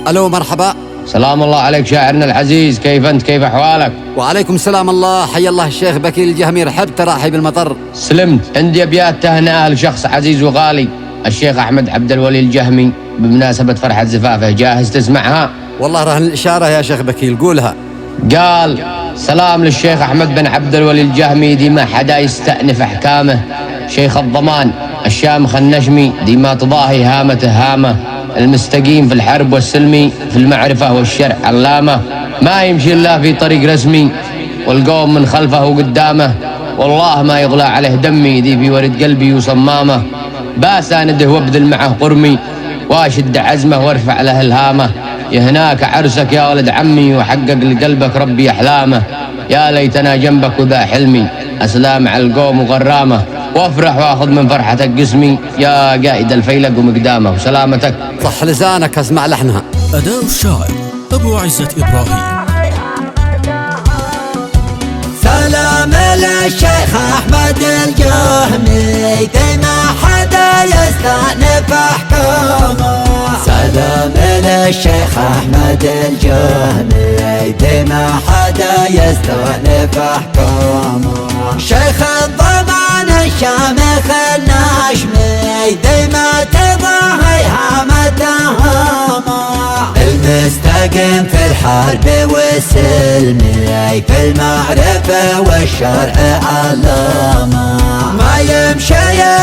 الو مرحبا. سلام الله عليك شاعرنا العزيز، كيف أنت؟ كيف أحوالك؟ وعليكم السلام الله، حي الله الشيخ بكيل الجهمي، رحبت تراحيب المطر. سلمت. عندي أبيات تهنئة لشخص عزيز وغالي، الشيخ أحمد عبد الولي الجهمي، بمناسبة فرحة زفافه. جاهز تسمعها؟ والله رهن الإشارة يا شيخ بكيل، قولها. قال: سلام للشيخ أحمد بن عبد الولي الجهمي، دي ما حدا يستأنف أحكامه، شيخ الضمان الشامخ النجمي، دي ما تضاهي هامته هامه، المستقيم في الحرب والسلمي، في المعرفة والشرع علامة، ما يمشي إلا في طريق رسمي، والقوم من خلفه وقدامه، والله ما يغلى عليه دمي، دي في ورد قلبي وصمامه، باسانده وابذل معه قرمي، واشد عزمه وارفع له الهامه، يهناك عرسك يا ولد عمي، وحقق لقلبك ربي أحلامه، يا ليتنا جنبك وذا حلمي، أسلام على القوم وغرامه، وافرح واخذ من فرحتك قسمي، يا قائد الفيلق ومقدامه، وسلامتك. صح لسانك، اسمع لحنها. أداء الشاعر أبو عزة إبراهيم. سلام للشيخ أحمد الجهمي، ديما حدا يستأنف أحكامه. سلام للشيخ أحمد الجهمي، ديما حدا يستأنف أحكامه. شيخ الضمان الشامخ النجمي، ديما تضاهي هامته هامه، المستقيم في الحرب والسلم، في المعرفة والشرع علامة، ما يمشي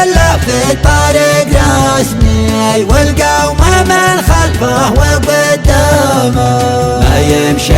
إلا في طريق رسمي، والقوم من خلفه وقدامه، ما يمشي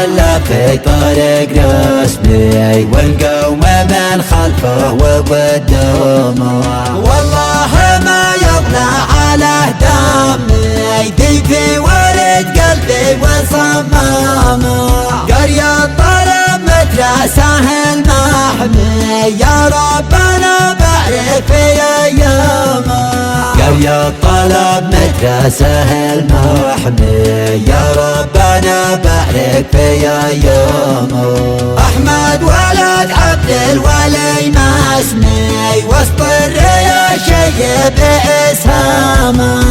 إلا في طريق رسمي، والقوم من خلفه وقدامه، والله ما يغلى على دمي، دي في ورد قلبي وصمامه، قرية طلب مدرسة المحمي، يا ربنا بارك في أيامه، قرية طلب مدرسة المحمي، يا ربنا بارك في أيامه. أحمد ولد عبد الولي ما اسمي، وسط الريا شيب إسهامه،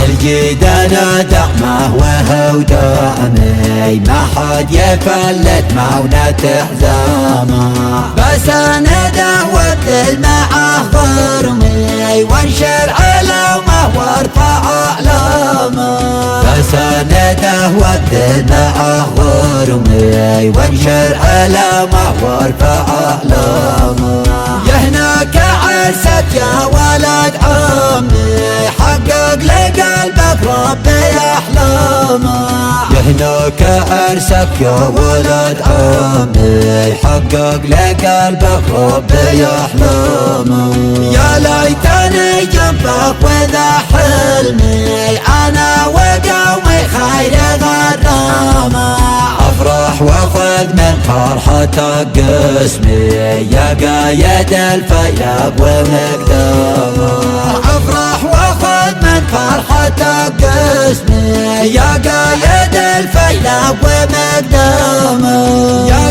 الجيدان دعمه وهو دعمي، ما حد يفلت مونة حزامه، بس أنا دعوت معه ضرمي، وانشر علومه وارفع أعلامه، بس أنا دعوت معه ضرمي، وانشر علومه وارفع أعلامه، يهناك عرسك يا ولد عمي، حقق لقلبك ربي أحلامه، يهناك عرسك يا ولد عمي، حقق لقلبك ربي أحلامه، يا ليتني جنبك وذا حلمي، أنا وقومي خير غرامة، أفرح وأخذ من فرحتك قسمي، يا قايد الفيلق ومقدامه، أفرح وأخذ من فرحتك قسمي، يا قايد الفيلق ومقدامه، يا